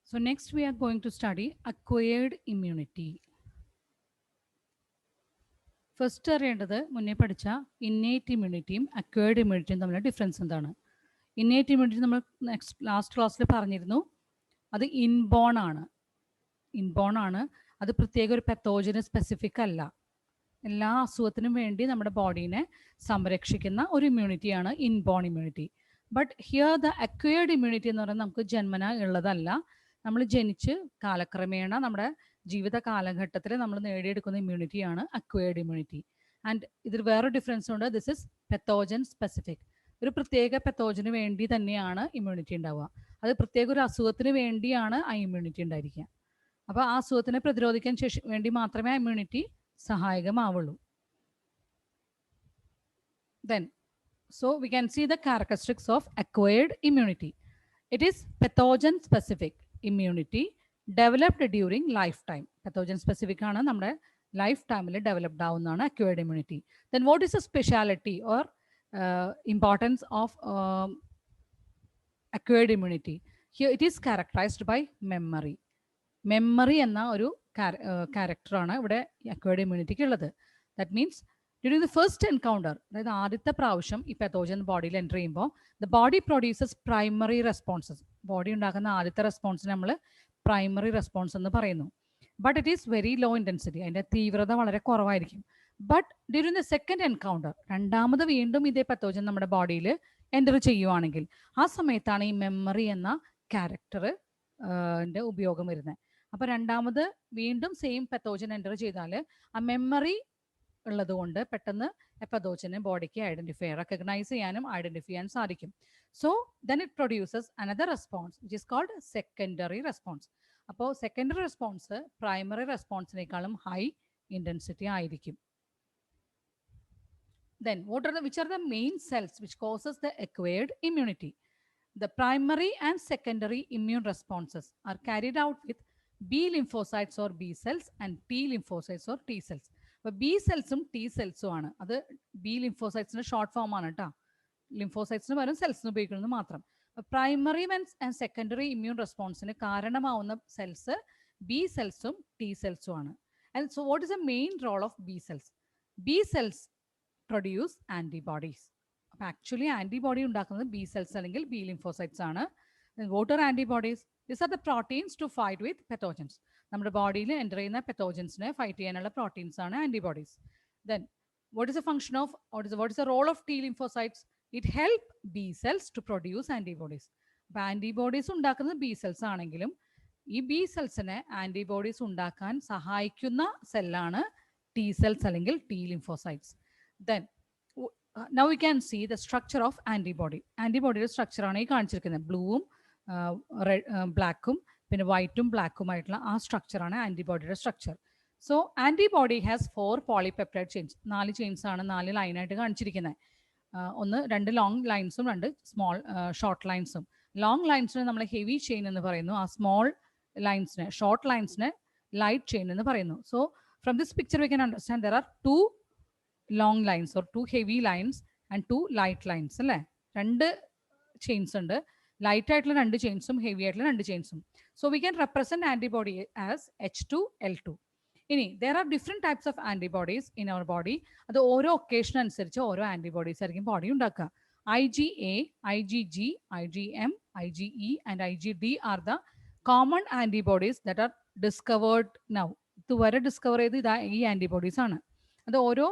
So next we are going to study acquired immunity. First അറിയേണ്ടത് മുന്നേ പഠിച്ച innate ഇമ്മ്യൂണിറ്റിയും acquired ഇമ്മ്യൂണിറ്റിയും തമ്മിലുള്ള ഡിഫറൻസ് എന്താണ്. ഇന്നേറ്റ് ഇമ്മ്യൂണിറ്റി നമ്മൾ ലാസ്റ്റ് ക്ലാസ്സിൽ പറഞ്ഞിരുന്നു, അത് ഇൻബോൺ ആണ്. അത് പ്രത്യേക ഒരു പെത്തോജന് സ്പെസിഫിക് അല്ല. എല്ലാ അസുഖത്തിനും വേണ്ടി നമ്മുടെ ബോഡീനെ സംരക്ഷിക്കുന്ന ഒരു ഇമ്മ്യൂണിറ്റിയാണ് inborn immunity. But here the acquired immunity എന്ന് പറയുന്നത് നമുക്ക് ജന്മന ഉള്ളതല്ല. നമ്മൾ ജനിച്ച് കാലക്രമേണ നമ്മുടെ ജീവിത കാലഘട്ടത്തിൽ നമ്മൾ നേടിയെടുക്കുന്ന ഇമ്മ്യൂണിറ്റിയാണ് അക്വയർഡ് ഇമ്മ്യൂണിറ്റി. ആൻഡ് ഇതിൽ വേറെ ഡിഫറൻസ് ഉണ്ട്. This is pathogen specific. ഒരു പ്രത്യേക പെത്തോജന് വേണ്ടി തന്നെയാണ് ഇമ്മ്യൂണിറ്റി ഉണ്ടാവുക. അത് പ്രത്യേക ഒരു അസുഖത്തിന് വേണ്ടിയാണ് ആ ഇമ്മ്യൂണിറ്റി ഉണ്ടായിരിക്കുക. അപ്പോൾ ആ അസുഖത്തിനെ പ്രതിരോധിക്കാൻ വേണ്ടി മാത്രമേ ആ immunity സഹായകമാവുള്ളൂ. Then, so we can see the characteristics of acquired immunity. It is pathogen specific immunity developed during lifetime. Pathogen specific ആണ് നമ്മുടെ ലൈഫ് ടൈമിൽ ഡെവലപ്ഡ് ആവുന്നതാണ് acquired immunity. Then what is the speciality or importance of acquired immunity? Here it is characterized by memory. Memory എന്ന ഒരു ക്യാരക്ടറാണ് ഇവിടെ acquired ഇമ്മ്യൂണിറ്റിക്ക് ഉള്ളത്. That means during the first encounter, അതായത് ആദ്യത്തെ പ്രാവശ്യം ഈ പെത്തോജൻ ബോഡിയിൽ എൻ്റർ ചെയ്യുമ്പോൾ the body produces primary responses. Body ഉണ്ടാക്കുന്ന ആദ്യത്തെ റെസ്പോൺസിന് നമ്മൾ പ്രൈമറി റെസ്പോൺസ് എന്ന് പറയുന്നു. But it is very low intensity, അതിൻ്റെ തീവ്രത വളരെ കുറവായിരിക്കും. But during the second encounter, രണ്ടാമത് വീണ്ടും ഇതേ പെത്തോജൻ നമ്മുടെ ബോഡിയിൽ എൻ്റർ ചെയ്യുവാണെങ്കിൽ ആ സമയത്താണ് ഈ മെമ്മറി എന്ന ക്യാരക്ടർ ഉപയോഗം വരുന്നത്. അപ്പോൾ രണ്ടാമത് വീണ്ടും സെയിം പെത്തോജൻ എൻ്റർ ചെയ്താൽ ആ മെമ്മറി ഉള്ളത് കൊണ്ട് പെട്ടെന്ന് പെത്തോജനെ ബോഡിക്ക് റെക്കഗ്നൈസ് ചെയ്യാനും ഐഡൻറ്റിഫൈ ചെയ്യാനും സാധിക്കും. So then it produces another response which is called secondary response. അപ്പോൾ സെക്കൻഡറി റെസ്പോൺസ് പ്രൈമറി റെസ്പോൺസിനേക്കാളും ഹൈ ഇൻറ്റൻസിറ്റി ആയിരിക്കും. Then which are the main cells which causes the acquired immunity? The primary and secondary immune responses are carried out with B lymphocytes or B cells and T lymphocytes or T cells. അപ്പോൾ B സെൽസും T സെൽസും ആണ്. അത് B ലിംഫോസൈറ്റ്സിന്റെ short form ആണ് കേട്ടോ. ലിംഫോസൈറ്റ്സിന് പകരം സെൽസിന് ഉപയോഗിക്കുന്നത് മാത്രം. പ്രൈമറി ആൻഡ് സെക്കൻഡറി ഇമ്മ്യൂൺ റെസ്പോൺസിന് കാരണമാവുന്ന സെൽസ് ബി സെൽസും ടി സെൽസും ആണ്. And so what is the main role of B cells? B cells produce antibodies. അപ്പോൾ ആക്ച്വലി ആൻറ്റിബോഡി ഉണ്ടാക്കുന്നത് ബി സെൽസ് അല്ലെങ്കിൽ ബി ലിംഫോസൈറ്റ്സ് ആണ്. What are antibodies? These are the proteins to fight with pathogens. നമ്മുടെ ബോഡിയിൽ enter ചെയ്യുന്ന പെത്തോജൻസിനെ fight ചെയ്യാനുള്ള proteins ആണ് antibodies. Then what is the function of, what is the role of T lymphocytes? It help B cells to produce antibodies. അപ്പോൾ antibodies ഉണ്ടാക്കുന്നത് B cells ആണെങ്കിലും ഈ B സെൽസിനെ ആൻറ്റിബോഡീസ് ഉണ്ടാക്കാൻ സഹായിക്കുന്ന സെല്ലാണ് ടി സെൽസ് അല്ലെങ്കിൽ T lymphocytes. Then now we can see the structure of antibody. ആൻറ്റിബോഡിയുടെ സ്ട്രക്ചറാണ് ഈ കാണിച്ചിരിക്കുന്നത്. ബ്ലൂവും ബ്ലാക്കും പിന്നെ വൈറ്റും ബ്ലാക്കുമായിട്ടുള്ള ആ സ്ട്രക്ചറാണ് ആൻറ്റിബോഡിയുടെ structure. So antibody has 4 polypeptide chains. 4 chains ആണ് 4 ലൈനായിട്ട് കാണിച്ചിരിക്കുന്നത്. രണ്ട് ലോങ് ലൈൻസും 2 സ്മോൾ ഷോർട്ട് ലൈൻസും. ലോങ് ലൈൻസിന് നമ്മൾ ഹെവി ചെയിൻ എന്ന് പറയുന്നു. ആ സ്മോൾ ലൈൻസിന്, ഷോർട്ട് ലൈൻസിന് ലൈറ്റ് ചെയിൻ എന്ന് പറയുന്നു. So from this picture we can understand there are 2 long lines or 2 heavy lines and 2 light lines അല്ലേ. 2 ചെയിൻസ് ഉണ്ട്, ലൈറ്റ് ആയിട്ടുള്ള 2 ചെയിൻസും ഹെവി ആയിട്ടുള്ള 2 ചെയിൻസും. So we can represent antibody as H2L2. ഇനി there are different types of antibodies in our body. അത് ഓരോ occasion അനുസരിച്ച് ഓരോ ആൻറ്റിബോഡീസ് ആയിരിക്കും ബോഡി ഉണ്ടാക്കുക. IgA, IgG, IgM, IgE and IgD are the common antibodies that are discovered now. ഇതുവരെ discover ചെയ്ത് ഈ ആൻറ്റിബോഡീസ് ആണ്. അത് ഓരോ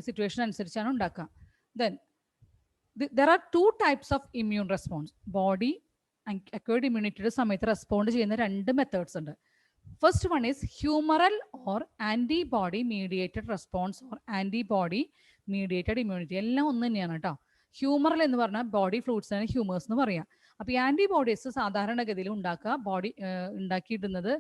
സിറ്റുവേഷൻ അനുസരിച്ചാണ് ഉണ്ടാക്കുക. Then there are 2 types of immune response. Body acquired ഇമ്മ്യൂണിറ്റിയുടെ സമയത്ത് റെസ്പോണ്ട് ചെയ്യുന്ന 2 മെത്തേഡ്സ് ഉണ്ട്. First one is humoral or antibody mediated response or antibody mediated immunity. എല്ലാം ഒന്ന് തന്നെയാണ് കേട്ടോ. ഹ്യൂമറൽ എന്ന് പറഞ്ഞാൽ ബോഡി ഫ്ലൂയിഡ്സിനാണ് ഹ്യൂമേഴ്സ് എന്ന് പറയാം. അപ്പോൾ ഈ ആൻറ്റിബോഡീസ് സാധാരണഗതിയിൽ ഉണ്ടാക്കിയിടുന്നത്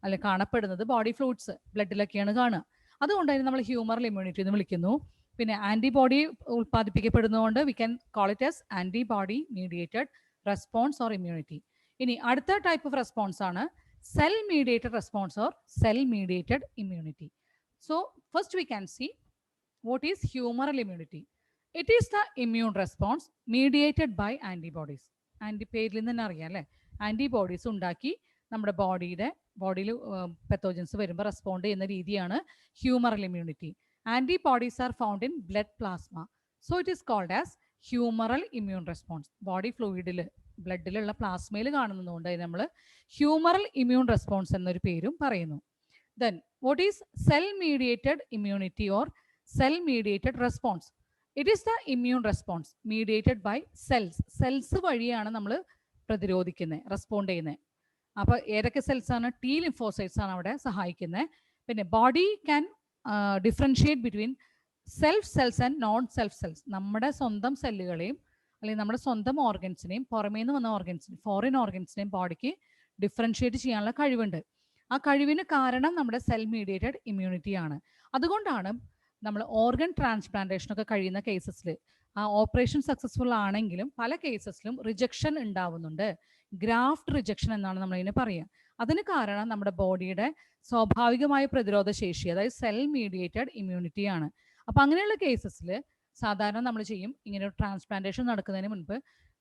അല്ലെ കാണപ്പെടുന്നത് ബോഡി ഫ്ലൂയിഡ്സ് ബ്ലഡിലൊക്കെയാണ് കാണുക. അതുകൊണ്ട് തന്നെ നമ്മൾ ഹ്യൂമറൽ ഇമ്മ്യൂണിറ്റി എന്ന് വിളിക്കുന്നു. പിന്നെ ആൻറ്റിബോഡി ഉൽപ്പാദിപ്പിക്കപ്പെടുന്നതുകൊണ്ട് we can call it as antibody mediated response or immunity. ഇനി അടുത്ത ടൈപ്പ് ഓഫ് റെസ്പോൺസ് ആണ് cell mediated response or cell mediated immunity. So first we can see what is humoral immunity. It is the immune response mediated by antibodies. പേരിൽ നിന്ന് തന്നെ അറിയാം അല്ലേ, antibodies ഉണ്ടാക്കി നമ്മുടെ ബോഡിയിൽ പെത്തോജൻസ് വരുമ്പോൾ റെസ്പോണ്ട് ചെയ്യുന്ന രീതിയാണ് humoral immunity. Antibodies are found in blood plasma, so it is called as humoral immune response. Body ഫ്ലൂയിഡിൽ ബ്ലഡിലുള്ള പ്ലാസ്മയിൽ കാണുന്നതുകൊണ്ട് നമ്മൾ ഹ്യൂമറൽ ഇമ്മ്യൂൺ റെസ്പോൺസ് എന്നൊരു പേരും പറയുന്നു. Then what is cell mediated immunity or cell mediated response? It is the immune response mediated by cells വഴിയാണ് നമ്മൾ പ്രതിരോധിക്കുന്നത്, റെസ്പോണ്ട് ചെയ്യുന്നത്. അപ്പോൾ ഏതൊക്കെ സെൽസ് ആണ്? ടി ലിംഫോസൈറ്റ്സ് ആണ് അവിടെ സഹായിക്കുന്നത്. പിന്നെ body can differentiate between self cells and non self cells. നമ്മുടെ സ്വന്തം സെല്ലുകളെയും അല്ലെങ്കിൽ നമ്മുടെ സ്വന്തം ഓർഗൻസിനെയും പുറമേ നിന്ന് വന്ന ഓർഗൻസിനെയും ഫോറിൻ ഓർഗൻസിനെയും ബോഡിക്ക് ഡിഫറൻഷിയേറ്റ് ചെയ്യാനുള്ള കഴിവുണ്ട്. ആ കഴിവിന് കാരണം നമ്മുടെ സെൽ മീഡിയേറ്റഡ് ഇമ്മ്യൂണിറ്റി ആണ്. അതുകൊണ്ടാണ് നമ്മൾ ഓർഗൻ ട്രാൻസ്പ്ലാന്റേഷനൊക്കെ കഴിയുന്ന കേസസിൽ ആ ഓപ്പറേഷൻ സക്സസ്ഫുൾ ആണെങ്കിലും പല കേസസിലും റിജക്ഷൻ ഉണ്ടാവുന്നുണ്ട്. ഗ്രാഫ്റ്റ് റിജക്ഷൻ എന്നാണ് നമ്മളതിനെ പറയുക. അതിന് കാരണം നമ്മുടെ ബോഡിയുടെ സ്വാഭാവികമായ പ്രതിരോധ ശേഷി, അതായത് സെൽ മീഡിയേറ്റഡ് ഇമ്മ്യൂണിറ്റി ആണ്. അപ്പം അങ്ങനെയുള്ള കേസസിൽ സാധാരണ നമ്മൾ ചെയ്യും, ഇങ്ങനെ ഒരു ട്രാൻസ്പ്ലാന്റേഷൻ നടക്കുന്നതിന് മുൻപ്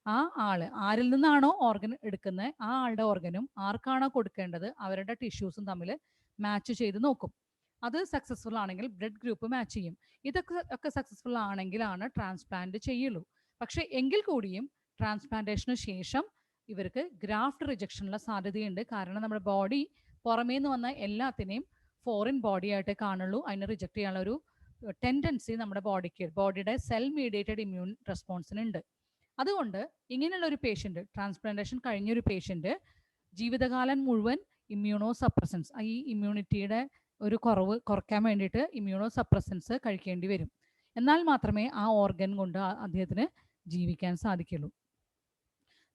ആ ആള് ആരിൽ നിന്നാണോ ഓർഗൻ എടുക്കുന്നത് ആ ആളുടെ ഓർഗനും ആർക്കാണോ കൊടുക്കേണ്ടത് അവരുടെ ടിഷ്യൂസും തമ്മിൽ മാച്ച് ചെയ്ത് നോക്കും. അത് സക്സസ്ഫുൾ ആണെങ്കിൽ ബ്ലഡ് ഗ്രൂപ്പ് മാച്ച് ചെയ്യും. ഇതൊക്കെ സക്സസ്ഫുൾ ആണെങ്കിലാണ് ട്രാൻസ്പ്ലാന്റ് ചെയ്യുള്ളൂ. പക്ഷേ എങ്കിൽ കൂടിയും ട്രാൻസ്പ്ലാന്റേഷന് ശേഷം ഇവർക്ക് ഗ്രാഫ്റ്റ് റിജക്ഷനുള്ള സാധ്യതയുണ്ട്. കാരണം നമ്മുടെ ബോഡി പുറമേ നിന്ന് വന്ന എല്ലാത്തിനെയും ഫോറിൻ ബോഡി ആയിട്ട് കാണുള്ളൂ. അതിനെ റിജക്ട് ചെയ്യാനുള്ള ഒരു ടെൻഡൻസി നമ്മുടെ ബോഡിയുടെ സെൽ മീഡിയേറ്റഡ് ഇമ്മ്യൂൺ റെസ്പോൺസിനുണ്ട്. അതുകൊണ്ട് ഇങ്ങനെയുള്ള ഒരു പേഷ്യൻ്റ്, ട്രാൻസ്പ്ലാന്റേഷൻ കഴിഞ്ഞൊരു പേഷ്യൻ്റ് ജീവിതകാലം മുഴുവൻ ഇമ്മ്യൂണോ സപ്രസൻസ്, ഈ ഇമ്മ്യൂണിറ്റിയുടെ ഒരു കുറയ്ക്കാൻ വേണ്ടിയിട്ട് ഇമ്മ്യൂണോ സപ്രസൻസ് കഴിക്കേണ്ടി വരും. എന്നാൽ മാത്രമേ ആ ഓർഗൻ കൊണ്ട് അദ്ദേഹത്തിന് ജീവിക്കാൻ സാധിക്കുള്ളൂ.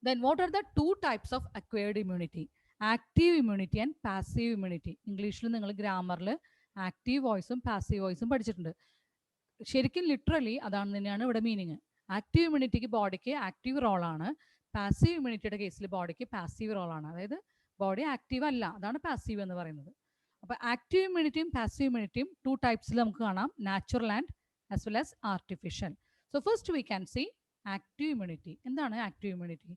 Then what are the two types of acquired immunity? Active immunity and passive immunity. ഇംഗ്ലീഷിൽ നിങ്ങൾ ഗ്രാമറിൽ ആക്റ്റീവ് വോയിസും പാസീവ് വോയിസും പഠിച്ചിട്ടുണ്ട്. ശരിക്കും ലിറ്ററലി അതാണ് തന്നെയാണ് ഇവിടെ മീനിങ്. ആക്റ്റീവ് ഇമ്മ്യൂണിറ്റിക്ക് ബോഡിക്ക് ആക്റ്റീവ് റോളാണ്, പാസീവ് ഇമ്മ്യൂണിറ്റിയുടെ കേസിൽ ബോഡിക്ക് പാസീവ് റോളാണ്. അതായത് ബോഡി ആക്റ്റീവ് അല്ല, അതാണ് പാസീവ് എന്ന് പറയുന്നത്. അപ്പോൾ ആക്റ്റീവ് ഇമ്മ്യൂണിറ്റിയും പാസീവ് ഇമ്മ്യൂണിറ്റിയും ടു ടൈപ്സിൽ നമുക്ക് കാണാം, natural and as well as artificial. So first we can see active immunity. എന്താണ് active immunity?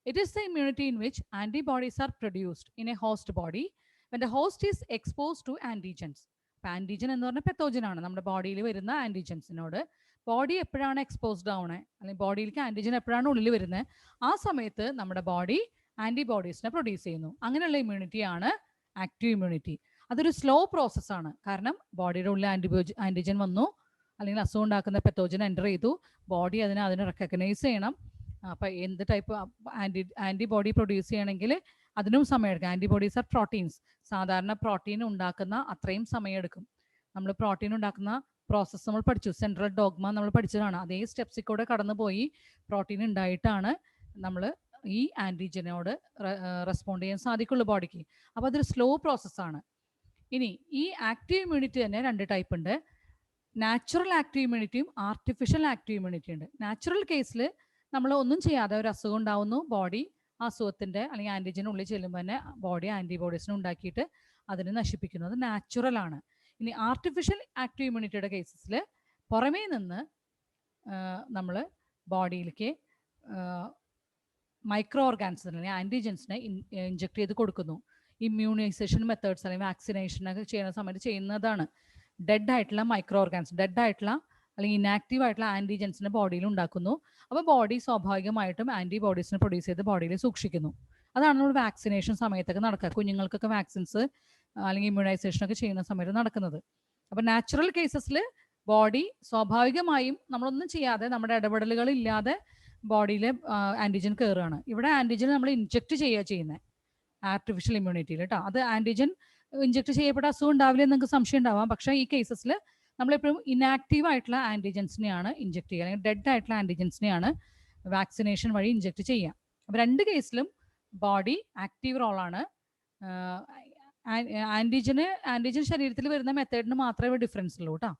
It is the immunity in which antibodies are produced in a host body when the host is exposed to antigens. അപ്പോൾ antigen എന്ന് പറഞ്ഞാൽ പെത്തോജൻ ആണ്. നമ്മുടെ ബോഡിയിൽ വരുന്ന ആൻറ്റിജൻസിനോട് body എപ്പോഴാണ് exposed ആവണേ, അല്ലെങ്കിൽ ബോഡിയിലേക്ക് ആൻറ്റിജൻ എപ്പോഴാണ് ഉള്ളിൽ വരുന്നത്, ആ സമയത്ത് നമ്മുടെ ബോഡി ആൻറ്റിബോഡീസിനെ പ്രൊഡ്യൂസ് ചെയ്യുന്നു. അങ്ങനെയുള്ള ഇമ്മ്യൂണിറ്റിയാണ് ആക്റ്റീവ് ഇമ്മ്യൂണിറ്റി. അതൊരു സ്ലോ പ്രോസസ്സാണ്. കാരണം ബോഡിയുടെ ഉള്ളിൽ ആൻറ്റിജൻ വന്നു, അല്ലെങ്കിൽ അസുഖം ഉണ്ടാക്കുന്ന പെത്തോജൻ എൻ്റർ ചെയ്തു, ബോഡി അതിനെ റെക്കഗ്നൈസ് ചെയ്യണം. അപ്പോൾ എന്ത് ടൈപ്പ് ആൻറ്റിബോഡി പ്രൊഡ്യൂസ് ചെയ്യണമെങ്കിൽ അതിനും സമയമെടുക്കും. Antibodies R proteins. സാധാരണ പ്രോട്ടീൻ ഉണ്ടാക്കുന്ന അത്രയും സമയമെടുക്കും. നമ്മൾ പ്രോട്ടീൻ ഉണ്ടാക്കുന്ന പ്രോസസ്സ് നമ്മൾ പഠിച്ചു, സെൻട്രൽ ഡോഗ്മ നമ്മൾ പഠിച്ചതാണ്. അതേ സ്റ്റെപ്സിൽ കൂടെ കടന്നു പോയി പ്രോട്ടീൻ ഉണ്ടായിട്ടാണ് നമ്മൾ ഈ ആൻറ്റിജനോട് റെസ്പോണ്ട് ചെയ്യാൻ സാധിക്കുള്ളൂ ബോഡിക്ക്. അപ്പോൾ അതൊരു സ്ലോ പ്രോസസ്സാണ്. ഇനി ഈ ആക്റ്റീവ് ഇമ്മ്യൂണിറ്റി തന്നെ രണ്ട് ടൈപ്പ് ഉണ്ട്. നാച്ചുറൽ ആക്റ്റീവ് ഇമ്മ്യൂണിറ്റിയും ആർട്ടിഫിഷ്യൽ ആക്റ്റീവ് ഇമ്മ്യൂണിറ്റി ഉണ്ട്. നാച്ചുറൽ കേസിൽ നമ്മൾ ഒന്നും ചെയ്യാതെ ഒരു അസുഖം ഉണ്ടാവുന്നു, ബോഡി അസുഖത്തിൻ്റെ അല്ലെങ്കിൽ ആൻറ്റിജനുള്ളിൽ ചെല്ലുമ്പോൾ തന്നെ ബോഡി ആൻറ്റിബോഡീസിനെ ഉണ്ടാക്കിയിട്ട് അതിനെ നശിപ്പിക്കുന്നത് നാച്ചുറലാണ്. ഇനി ആർട്ടിഫിഷ്യൽ ആക്റ്റീവ് ഇമ്മ്യൂണിറ്റിയുടെ കേസസിൽ പുറമേ നിന്ന് നമ്മൾ ബോഡിയിലേക്ക് മൈക്രോ ഓർഗാനിസം അല്ലെങ്കിൽ ആൻറ്റിജൻസിനെ ഇഞ്ചെക്ട് ചെയ്ത് കൊടുക്കുന്നു. ഇമ്മ്യൂണൈസേഷൻ മെത്തേഡ്സ് അല്ലെങ്കിൽ വാക്സിനേഷനൊക്കെ ചെയ്യുന്ന സമയത്ത് ചെയ്യുന്നതാണ്. ഡെഡ് ആയിട്ടുള്ള മൈക്രോ ഓർഗാനിസം, ഡെഡ് ആയിട്ടുള്ള അല്ലെങ്കിൽ ഇനാക്റ്റീവ് ആയിട്ടുള്ള ആൻറ്റിജൻസിനെ ബോഡിയിൽ ഉണ്ടാക്കുന്നു. അപ്പോൾ ബോഡി സ്വാഭാവികമായിട്ടും ആൻറ്റിബോഡീസിനെ പ്രൊഡ്യൂസ് ചെയ്ത് ബോഡിയിൽ സൂക്ഷിക്കുന്നു. അതാണ് നമ്മൾ വാക്സിനേഷൻ സമയത്തൊക്കെ നടക്കുക. കുഞ്ഞുങ്ങൾക്കൊക്കെ വാക്സിൻസ് അല്ലെങ്കിൽ ഇമ്മ്യൂണൈസേഷനൊക്കെ ചെയ്യുന്ന സമയത്ത് നടക്കുന്നത്. അപ്പോൾ നാച്ചുറൽ കേസസിൽ ബോഡി സ്വാഭാവികമായും നമ്മളൊന്നും ചെയ്യാതെ നമ്മുടെ ഇടപെടലുകൾ ഇല്ലാതെ ബോഡിയിൽ ആൻറ്റിജൻ കയറുകയാണ്. ഇവിടെ ആൻറ്റിജൻ നമ്മൾ ഇൻജെക്ട് ചെയ്യുക ചെയ്യുന്നത് ആർട്ടിഫിഷ്യൽ ഇമ്മ്യൂണിറ്റിയിൽ കേട്ടോ. അത് ആൻറ്റിജൻ ഇൻജെക്ട് ചെയ്യപ്പെട്ട അസുഖം ഉണ്ടാവില്ല എന്ന് നിങ്ങൾക്ക് സംശയം ഉണ്ടാവാം. പക്ഷേ ഈ കേസസിൽ നമ്മളെപ്പോഴും ഇനാക്റ്റീവ് ആയിട്ടുള്ള ആൻറ്റിജൻസിനെയാണ് ഇഞ്ചെക്ട് ചെയ്യുക, അല്ലെങ്കിൽ ഡെഡ് ആയിട്ടുള്ള ആൻറ്റിജൻസിനെയാണ് വാക്സിനേഷൻ വഴി ഇഞ്ചെക്ട് ചെയ്യുക. അപ്പോൾ രണ്ട് കേസിലും ബോഡി ആക്റ്റീവ് റോളാണ്. ആൻറ്റിജൻ ശരീരത്തിൽ വരുന്ന മെത്തേഡിന് മാത്രമേ ഡിഫറൻസ് ഉള്ളൂ കേട്ടോ.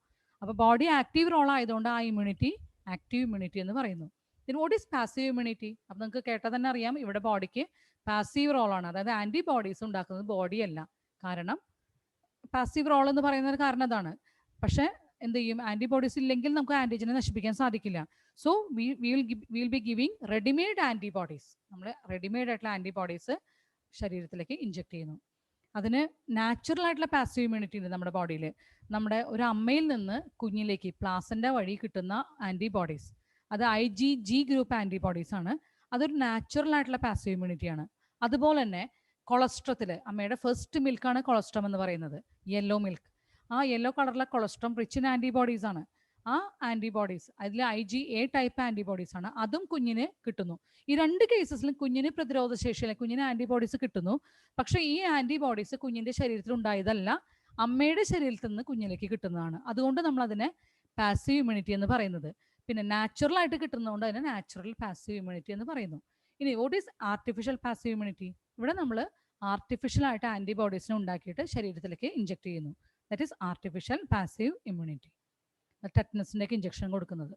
അപ്പോൾ ബോഡി ആക്റ്റീവ് റോൾ ആയതുകൊണ്ട് ആ ഇമ്മ്യൂണിറ്റി ആക്റ്റീവ് ഇമ്മ്യൂണിറ്റി എന്ന് പറയുന്നു. പിന്നെ വാട്ട് ഈസ് പാസീവ് ഇമ്മ്യൂണിറ്റി? അപ്പോൾ നിങ്ങൾക്ക് കേട്ടാൽ തന്നെ അറിയാം, ഇവിടെ ബോഡിക്ക് പാസീവ് റോളാണ്. അതായത് ആൻറ്റിബോഡീസ് ഉണ്ടാക്കുന്നത് ബോഡിയല്ല. കാരണം പാസീവ് റോൾ എന്ന് പറയുന്നത് കാരണം അതാണ്. പക്ഷേ എന്ത് ചെയ്യും, ആൻറ്റിബോഡീസ് ഇല്ലെങ്കിൽ നമുക്ക് ആൻറ്റിജനെ നശിപ്പിക്കാൻ സാധിക്കില്ല. So will be giving readymade antibodies. നമ്മൾ റെഡിമെയ്ഡ് ആയിട്ടുള്ള ആൻറ്റിബോഡീസ് ശരീരത്തിലേക്ക് ഇഞ്ചെക്ട് ചെയ്യുന്നു. അതിന് നാച്ചുറൽ ആയിട്ടുള്ള പാസീവ് ഇമ്മ്യൂണിറ്റി ഉണ്ട് നമ്മുടെ ബോഡിയിൽ. നമ്മുടെ ഒരു അമ്മയിൽ നിന്ന് കുഞ്ഞിലേക്ക് പ്ലാസൻ്റ വഴി കിട്ടുന്ന ആൻറ്റിബോഡീസ്, അത് IgG ഗ്രൂപ്പ് ആൻറ്റിബോഡീസ് ആണ്. അതൊരു നാച്ചുറൽ ആയിട്ടുള്ള പാസീവ് ഇമ്മ്യൂണിറ്റിയാണ്. അതുപോലെ തന്നെ കൊളസ്ട്രത്തിൽ, അമ്മയുടെ ഫസ്റ്റ് മിൽക്കാണ് കൊളസ്ട്രം എന്ന് പറയുന്നത്, യെല്ലോ മിൽക്ക്. ആ യെല്ലോ കളറിലെ കൊളസ്ട്രം റിച്ച് ഇൻ ആൻറ്റിബോഡീസ് ആണ്. ആ ആൻറ്റിബോഡീസ് അതിൽ IgA ടൈപ്പ് ആൻറ്റിബോഡീസ് ആണ്, അതും കുഞ്ഞിന് കിട്ടുന്നു. ഈ രണ്ട് കേസസിലും കുഞ്ഞിന് പ്രതിരോധ ശേഷിയില്ല, കുഞ്ഞിന് ആൻറ്റിബോഡീസ് കിട്ടുന്നു. പക്ഷേ ഈ ആൻറ്റിബോഡീസ് കുഞ്ഞിൻ്റെ ശരീരത്തിൽ ഉണ്ടായതല്ല, അമ്മയുടെ ശരീരത്തിൽ നിന്ന് കുഞ്ഞിലേക്ക് കിട്ടുന്നതാണ്. അതുകൊണ്ട് നമ്മൾ അതിനെ പാസീവ് ഇമ്മ്യൂണിറ്റി എന്ന് പറയുന്നത്. പിന്നെ നാച്ചുറൽ ആയിട്ട് കിട്ടുന്നതുകൊണ്ട് അതിനെ നാച്ചുറൽ പാസീവ് ഇമ്മ്യൂണിറ്റി എന്ന് പറയുന്നു. ഇനി what is artificial passive immunity? ഇവിടെ നമ്മൾ ആർട്ടിഫിഷ്യൽ ആയിട്ട് ആൻറ്റിബോഡീസിനെ ഉണ്ടാക്കിയിട്ട് ശരീരത്തിലേക്ക് ഇഞ്ചെക്ട് ചെയ്യുന്നു. That is artificial passive immunity. ടെറ്റനസിൻ്റെയൊക്കെ ഇഞ്ചെക്ഷൻ കൊടുക്കുന്നത്.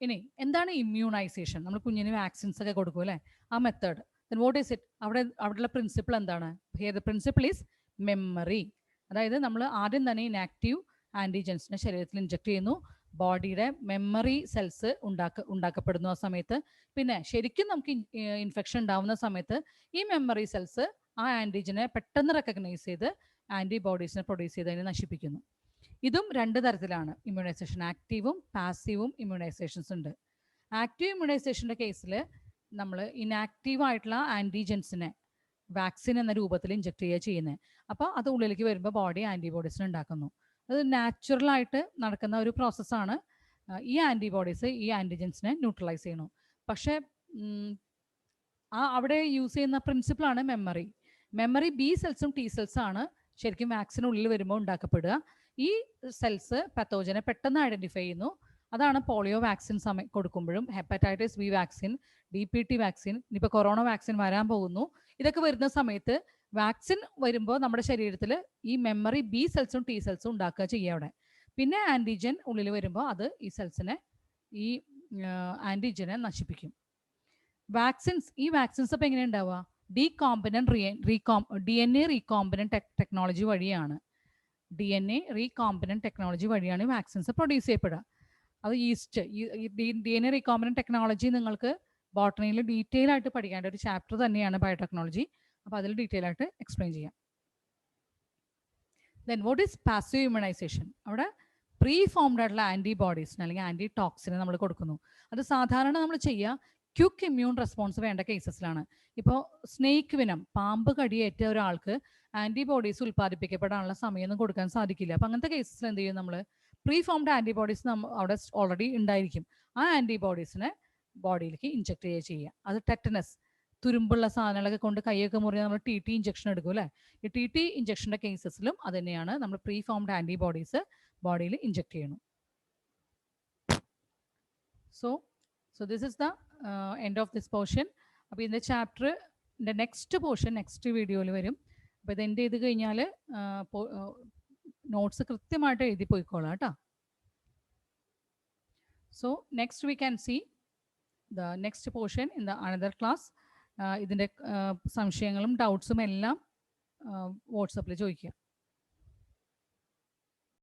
ഇനി എന്താണ് ഇമ്മ്യൂണൈസേഷൻ? നമ്മൾ കുഞ്ഞിന് വാക്സിൻസ് ഒക്കെ കൊടുക്കും അല്ലേ, ആ method. Then what is it? അവിടെയുള്ള പ്രിൻസിപ്പിൾ എന്താണ്? Here the principle is memory. അതായത് നമ്മൾ ആദ്യം തന്നെ ഇനാക്റ്റീവ് ആൻറ്റിജൻസിനെ ശരീരത്തിൽ ഇഞ്ചെക്ട് ചെയ്യുന്നു, ബോഡിയുടെ മെമ്മറി സെൽസ് ഉണ്ടാക്കപ്പെടുന്നു ആ സമയത്ത്. പിന്നെ ശരിക്കും നമുക്ക് ഇൻഫെക്ഷൻ ഉണ്ടാവുന്ന സമയത്ത് ഈ മെമ്മറി സെൽസ് ആ ആൻറ്റിജനെ പെട്ടെന്ന് റെക്കഗ്നൈസ് ചെയ്ത് ആൻറ്റിബോഡീസിനെ പ്രൊഡ്യൂസ് ചെയ്ത് അതിനെ നശിപ്പിക്കുന്നു. ഇതും രണ്ട് തരത്തിലാണ് ഇമ്മ്യൂണൈസേഷൻ, ആക്റ്റീവും പാസീവും ഇമ്മ്യൂണൈസേഷൻസ് ഉണ്ട്. ആക്റ്റീവ് ഇമ്മ്യൂണൈസേഷൻ്റെ കേസിൽ നമ്മൾ ഇനാക്റ്റീവ് ആയിട്ടുള്ള ആൻറ്റിജൻസിനെ വാക്സിൻ എന്ന രൂപത്തിൽ ഇഞ്ചെക്ട് ചെയ്യുക ചെയ്യുന്നത്. അപ്പോൾ അത് ഉള്ളിലേക്ക് വരുമ്പോൾ ബോഡി ആൻറ്റിബോഡീസിനെ ഉണ്ടാക്കുന്നു. അത് നാച്ചുറലായിട്ട് നടക്കുന്ന ഒരു പ്രോസസ്സാണ്. ഈ ആൻറ്റിബോഡീസ് ഈ ആൻറ്റിജൻസിനെ ന്യൂട്രലൈസ് ചെയ്യണം. പക്ഷേ അവിടെ യൂസ് ചെയ്യുന്ന പ്രിൻസിപ്പിളാണ് മെമ്മറി. മെമ്മറി ബി സെൽസും ടി സെൽസും ആണ് ശരിക്കും വാക്സിനുള്ളിൽ വരുമ്പോൾ ഉണ്ടാക്കപ്പെടുക. ഈ സെൽസ് പത്തോജനെ പെട്ടെന്ന് ഐഡൻറ്റിഫൈ ചെയ്യുന്നു. അതാണ് പോളിയോ വാക്സിൻ കൊടുക്കുമ്പോഴും, hepatitis B vaccine, DPT vaccine, ഇനിയിപ്പോൾ കൊറോണ വാക്സിൻ വരാൻ പോകുന്നു. ഇതൊക്കെ വരുന്ന സമയത്ത് വാക്സിൻ വരുമ്പോൾ നമ്മുടെ ശരീരത്തിൽ ഈ മെമ്മറി ബി സെൽസും ടി സെൽസും ഉണ്ടാക്കുക ചെയ്യുക അവിടെ. പിന്നെ ആൻറ്റിജൻ ഉള്ളിൽ വരുമ്പോൾ അത് ഈ സെൽസിനെ, ഈ ആൻറ്റിജനെ നശിപ്പിക്കും. ഈ വാക്സിൻസ് അപ്പോൾ എങ്ങനെ ഉണ്ടാവുക? DNA റീകോമ്പിനൻറ്റ് ടെക്നോളജി വഴിയാണ്. DNA റീകോമ്പിനൻറ്റ് ടെക്നോളജി വഴിയാണ് വാക്സിൻസ് പ്രൊഡ്യൂസ് ചെയ്യപ്പെടുക. അത് DNA റീകോമ്പിനൻറ്റ് ടെക്നോളജി നിങ്ങൾക്ക് ബോട്ടണിയിൽ ഡീറ്റെയിൽ ആയിട്ട് പഠിക്കേണ്ട ഒരു ചാപ്റ്റർ തന്നെയാണ് ബയോടെക്നോളജി. അപ്പോൾ അതിൽ ഡീറ്റെയിൽ ആയിട്ട് എക്സ്പ്ലെയിൻ ചെയ്യാം. Then what is passive immunization? അവിടെ പ്രീ ഫോംഡ് ആയിട്ടുള്ള ആൻറ്റിബോഡീസിന് അല്ലെങ്കിൽ ആൻറ്റി ടോക്സിനെ നമ്മൾ കൊടുക്കുന്നു. അത് സാധാരണ നമ്മൾ ചെയ്യുക ക്വിക്ക് ഇമ്മ്യൂൺ റെസ്പോൺസ് വേണ്ട കേസസിലാണ്. ഇപ്പോൾ സ്നേക്ക് വിനം, പാമ്പ് കടിയേറ്റ ഒരാൾക്ക് ആൻറ്റിബോഡീസ് ഉൽപ്പാദിപ്പിക്കപ്പെടാനുള്ള സമയമൊന്നും കൊടുക്കാൻ സാധിക്കില്ല. അപ്പം അങ്ങനത്തെ കേസസിൽ എന്ത് ചെയ്യും? നമ്മൾ പ്രീ ഫോംഡ് ആൻറ്റിബോഡീസ് അവിടെ ഓൾറെഡി ഉണ്ടായിരിക്കും. ആ ആൻറ്റിബോഡീസിനെ ബോഡിയിലേക്ക് ഇഞ്ചെക്ട് ചെയ്യുക. അത് ടെറ്റനസ്, തുരുമ്പുള്ള സാധനങ്ങളൊക്കെ കൊണ്ട് കൈയൊക്കെ മുറിയാൽ നമ്മൾ TT ഇഞ്ചക്ഷൻ എടുക്കും അല്ലേ? ഈ TT ഇഞ്ചക്ഷൻ്റെ കേസസിലും അത് തന്നെയാണ്, നമ്മൾ പ്രീ ഫോംഡ് ആൻറ്റിബോഡീസ് ബോഡിയിൽ ഇഞ്ചെക്ട് ചെയ്യണം. So this is the end of this portion. അപ്പോൾ ഇതിൻ്റെ ചാപ്റ്ററിൻ്റെ നെക്സ്റ്റ് പോർഷൻ നെക്സ്റ്റ് വീഡിയോയിൽ വരും. അപ്പോൾ ഇത് എൻഡ് ചെയ്ത് കഴിഞ്ഞാൽ നോട്ട്സ് കൃത്യമായിട്ട് എഴുതി പോയിക്കോളാം കേട്ടോ. So next we can see the next portion in the another class. ഇതിൻ്റെ സംശയങ്ങളും ഡൗട്ട്സും എല്ലാം വാട്സപ്പിൽ ചോദിക്കുക.